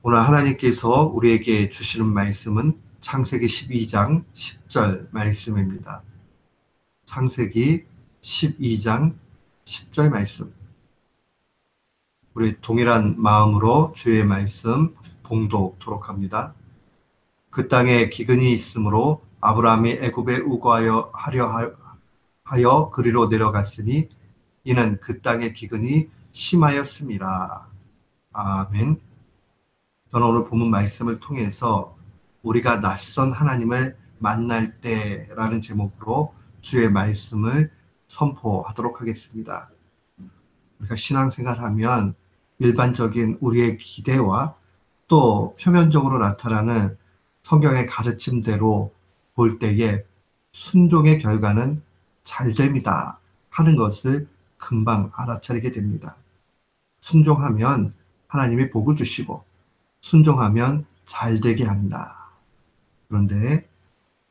오늘 하나님께서 우리에게 주시는 말씀은 창세기 12장 10절 말씀입니다. 창세기 12장 10절 말씀. 우리 동일한 마음으로 주의 말씀 봉독토록 합니다. 그 땅에 기근이 있으므로 아브라함이 애굽에 우거하여 하여 그리로 내려갔으니 이는 그 땅의 기근이 심하였음이라. 아멘. 저는 오늘 본문 말씀을 통해서 우리가 낯선 하나님을 만날 때라는 제목으로 주의 말씀을 선포하도록 하겠습니다. 우리가 신앙생활하면 일반적인 우리의 기대와 또 표면적으로 나타나는 성경의 가르침대로 볼 때에 순종의 결과는 잘됨이다 하는 것을 금방 알아차리게 됩니다. 순종하면 하나님이 복을 주시고 순종하면 잘되게 한다. 그런데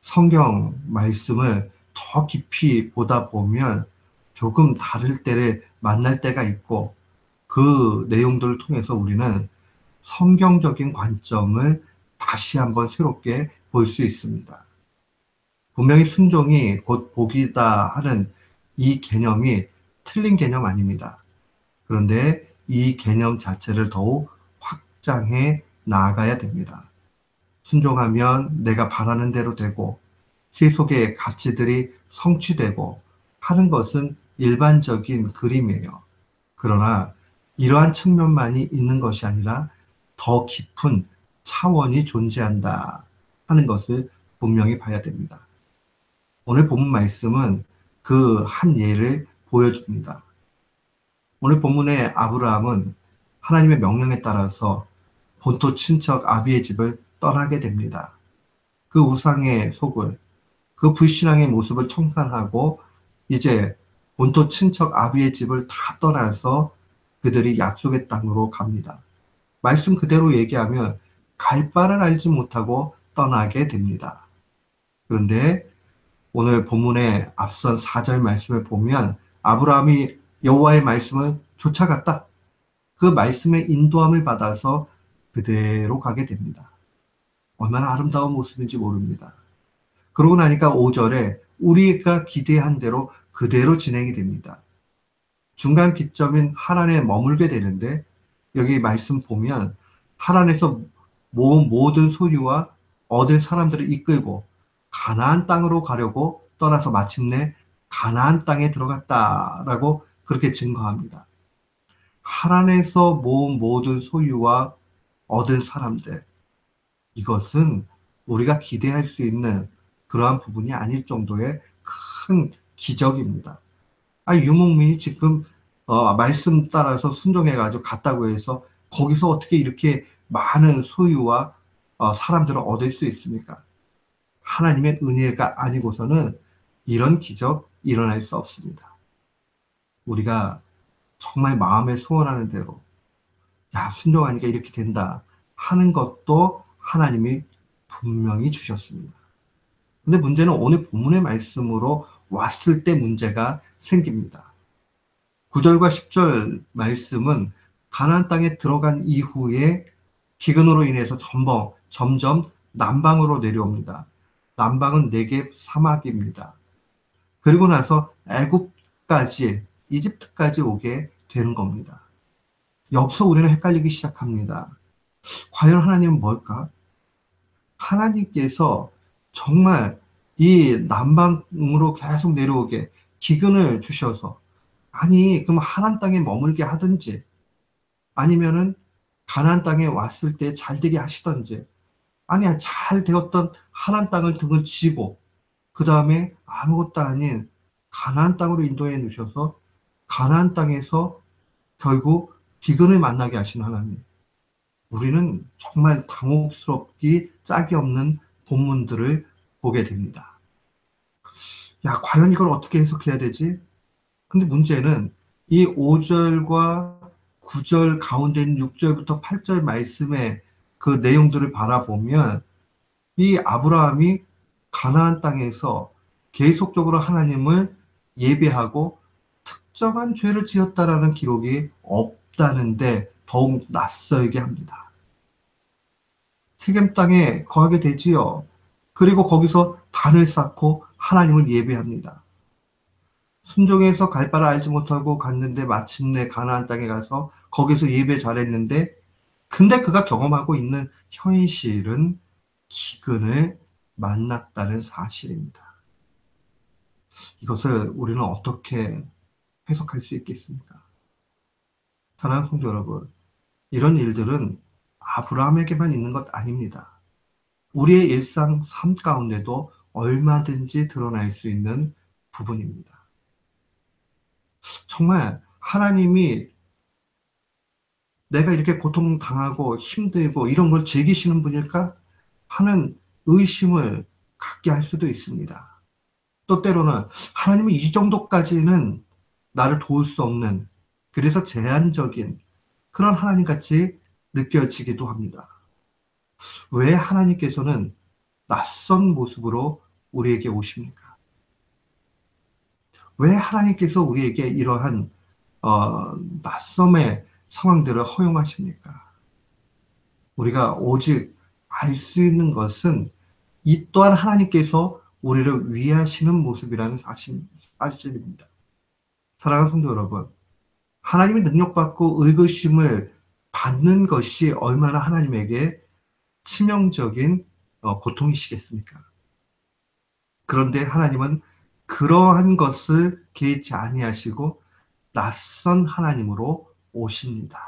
성경 말씀을 더 깊이 보다 보면 조금 다를 때를 만날 때가 있고 그 내용들을 통해서 우리는 성경적인 관점을 다시 한번 새롭게 볼 수 있습니다. 분명히 순종이 곧 복이다 하는 이 개념이 틀린 개념 아닙니다. 그런데 이 개념 자체를 더욱 확장해 나아가야 됩니다. 순종하면 내가 바라는 대로 되고 세속의 가치들이 성취되고 하는 것은 일반적인 그림이에요. 그러나 이러한 측면만이 있는 것이 아니라 더 깊은 차원이 존재한다 하는 것을 분명히 봐야 됩니다. 오늘 본문 말씀은 그 한 예를 보여줍니다. 오늘 본문의 아브라함은 하나님의 명령에 따라서 본토 친척 아비의 집을 떠나게 됩니다. 그 우상의 속을, 그 불신앙의 모습을 청산하고 이제 본토 친척 아비의 집을 다 떠나서 그들이 약속의 땅으로 갑니다. 말씀 그대로 얘기하면 갈 바를 알지 못하고 떠나게 됩니다. 그런데 오늘 본문의 앞선 4절 말씀을 보면 아브라함이 여호와의 말씀을 쫓아갔다. 그 말씀의 인도함을 받아서 그대로 가게 됩니다. 얼마나 아름다운 모습인지 모릅니다. 그러고 나니까 5절에 우리가 기대한 대로 그대로 진행이 됩니다. 중간 기점인 하란에 머물게 되는데 여기 말씀 보면 하란에서 모은 모든 소유와 얻은 사람들을 이끌고 가나안 땅으로 가려고 떠나서 마침내 가나안 땅에 들어갔다라고 그렇게 증거합니다. 하란에서 모은 모든 소유와 얻은 사람들, 이것은 우리가 기대할 수 있는 그러한 부분이 아닐 정도의 큰 기적입니다. 유목민이 지금 말씀 따라서 순종해가지고 갔다고 해서 거기서 어떻게 이렇게 많은 소유와 사람들을 얻을 수 있습니까? 하나님의 은혜가 아니고서는 이런 기적 일어날 수 없습니다. 우리가 정말 마음에 소원하는 대로 야 순종하니까 이렇게 된다 하는 것도 하나님이 분명히 주셨습니다. 근데 문제는 오늘 본문의 말씀으로 왔을 때 문제가 생깁니다. 9절과 10절 말씀은 가나안 땅에 들어간 이후에 기근으로 인해서 점점 남방으로 내려옵니다. 남방은 네겝 사막입니다. 그리고 나서 애굽까지 이집트까지 오게 되는 겁니다. 여기서 우리는 헷갈리기 시작합니다. 과연 하나님은 뭘까? 하나님께서 정말 이 남방으로 계속 내려오게 기근을 주셔서 아니 그럼 하란 땅에 머물게 하든지 아니면은 가나안 땅에 왔을 때 잘되게 하시던지 아니야 잘 되었던 하란 땅을 등을 지고 그 다음에 아무것도 아닌 가나안 땅으로 인도해 주셔서 가나안 땅에서 결국 기근을 만나게 하신 하나님. 우리는 정말 당혹스럽기 짝이 없는 본문들을 보게 됩니다. 야, 과연 이걸 어떻게 해석해야 되지? 근데 문제는 이 5절과 9절 가운데 있는 6절부터 8절 말씀의 그 내용들을 바라보면 이 아브라함이 가나안 땅에서 계속적으로 하나님을 예배하고 특정한 죄를 지었다라는 기록이 없다는데 더욱 낯설게 합니다. 세겜 땅에 거하게 되지요. 그리고 거기서 단을 쌓고 하나님을 예배합니다. 순종해서 갈 바를 알지 못하고 갔는데 마침내 가나안 땅에 가서 거기서 예배 잘했는데, 근데 그가 경험하고 있는 현실은 기근을 만났다는 사실입니다. 이것을 우리는 어떻게 해석할 수 있겠습니까? 사랑하는 성도 여러분, 이런 일들은 아브라함에게만 있는 것 아닙니다. 우리의 일상 삶 가운데도 얼마든지 드러날 수 있는 부분입니다. 정말 하나님이 내가 이렇게 고통당하고 힘들고 이런 걸 즐기시는 분일까 하는 의심을 갖게 할 수도 있습니다. 또 때로는 하나님은 이 정도까지는 나를 도울 수 없는, 그래서 제한적인 그런 하나님 같이 느껴지기도 합니다. 왜 하나님께서는 낯선 모습으로 우리에게 오십니까? 왜 하나님께서 우리에게 이러한 낯섦의 상황들을 허용하십니까? 우리가 오직 알 수 있는 것은 이 또한 하나님께서 우리를 위하시는 모습이라는 사실입니다. 사랑하는 성도 여러분, 하나님의 능력받고 의구심을 받는 것이 얼마나 하나님에게 치명적인 고통이시겠습니까? 그런데 하나님은 그러한 것을 개의치 아니하시고 낯선 하나님으로 오십니다.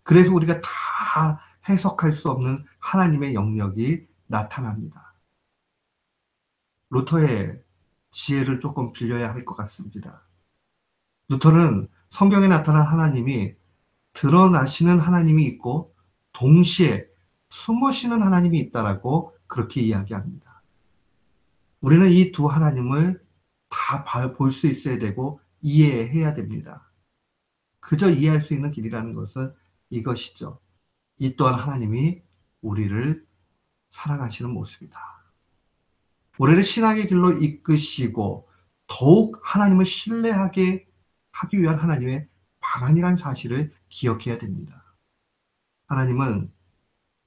그래서 우리가 다 해석할 수 없는 하나님의 영역이 나타납니다. 루터의 지혜를 조금 빌려야 할 것 같습니다. 루터는 성경에 나타난 하나님이 드러나시는 하나님이 있고 동시에 숨으시는 하나님이 있다라고 그렇게 이야기합니다. 우리는 이 두 하나님을 다 볼 수 있어야 되고 이해해야 됩니다. 그저 이해할 수 있는 길이라는 것은 이것이죠. 이 또한 하나님이 우리를 사랑하시는 모습이다. 우리를 신앙의 길로 이끄시고 더욱 하나님을 신뢰하게 하기 위한 하나님의 방안이라는 사실을 기억해야 됩니다. 하나님은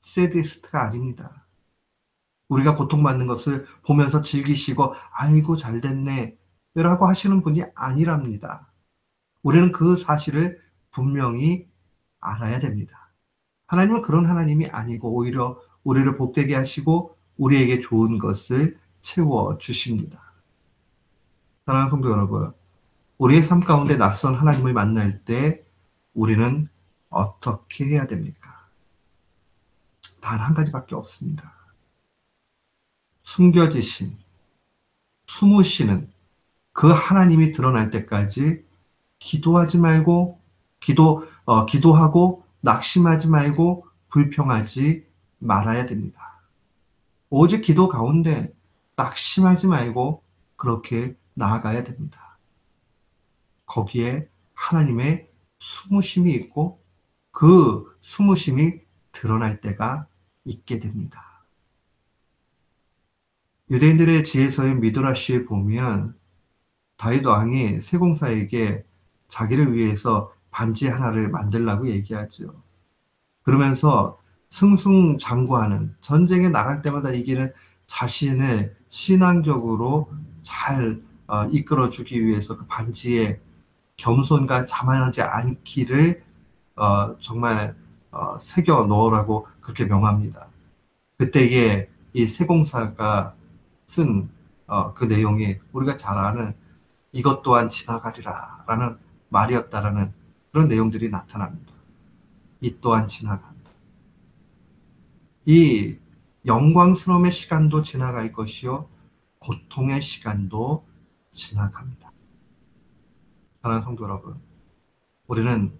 세디스트가 아닙니다. 우리가 고통받는 것을 보면서 즐기시고 아이고 잘 됐네 라고 하시는 분이 아니랍니다. 우리는 그 사실을 분명히 알아야 됩니다. 하나님은 그런 하나님이 아니고 오히려 우리를 복되게 하시고 우리에게 좋은 것을 채워 주십니다. 사랑하는 성도 여러분, 우리의 삶 가운데 낯선 하나님을 만날 때 우리는 어떻게 해야 됩니까? 단 한 가지밖에 없습니다. 숨겨지신, 숨으시는 그 하나님이 드러날 때까지 기도하지 말고, 기도하고 낙심하지 말고 불평하지 말아야 됩니다. 오직 기도 가운데 낙심하지 말고 그렇게 나아가야 됩니다. 거기에 하나님의 숨으심이 있고 그 숨으심이 드러날 때가 있게 됩니다. 유대인들의 지혜서인 미드라시에 보면 다윗 왕이 세공사에게 자기를 위해서 반지 하나를 만들라고 얘기하죠. 그러면서 승승장구하는, 전쟁에 나갈 때마다 이기는 자신을 신앙적으로 잘 이끌어주기 위해서 그 반지에 겸손과 자만하지 않기를 정말 새겨 넣으라고 그렇게 명합니다. 그때에 이 세공사가 쓴 그 내용이 우리가 잘 아는 이것 또한 지나가리라 라는 말이었다라는 그런 내용들이 나타납니다. 이 또한 지나간다. 이 영광스러움의 시간도 지나갈 것이요 고통의 시간도 지나갑니다. 사랑하는 성도 여러분, 우리는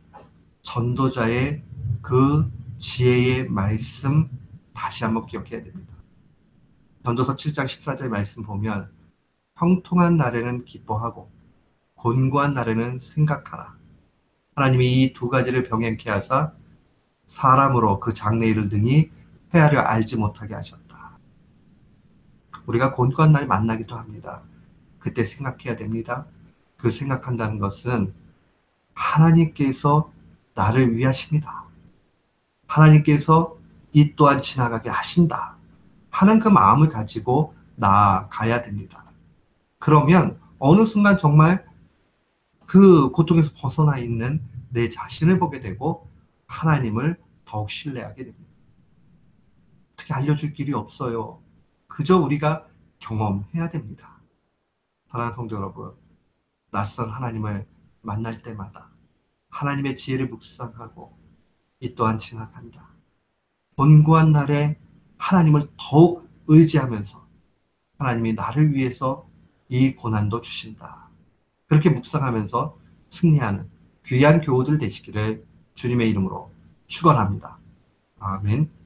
전도자의 그 지혜의 말씀 다시 한번 기억해야 됩니다. 전도서 7장 14절 말씀 보면 형통한 날에는 기뻐하고 곤고한 날에는 생각하라. 하나님이 이 두 가지를 병행케 하사 사람으로 그 장래일을 능히 헤아려 알지 못하게 하셨다. 우리가 곤고한 날 만나기도 합니다. 그때 생각해야 됩니다. 그 생각한다는 것은 하나님께서 나를 위하십니다. 하나님께서 이 또한 지나가게 하신다 하는 그 마음을 가지고 나아가야 됩니다. 그러면 어느 순간 정말 그 고통에서 벗어나 있는 내 자신을 보게 되고 하나님을 더욱 신뢰하게 됩니다. 어떻게 알려줄 길이 없어요. 그저 우리가 경험해야 됩니다. 사랑하는 성도 여러분, 낯선 하나님을 만날 때마다 하나님의 지혜를 묵상하고 이 또한 지나간다. 곤고한 날에 하나님을 더욱 의지하면서 하나님이 나를 위해서 이 고난도 주신다. 그렇게 묵상하면서 승리하는 귀한 교우들 되시기를 주님의 이름으로 축원합니다. 아멘.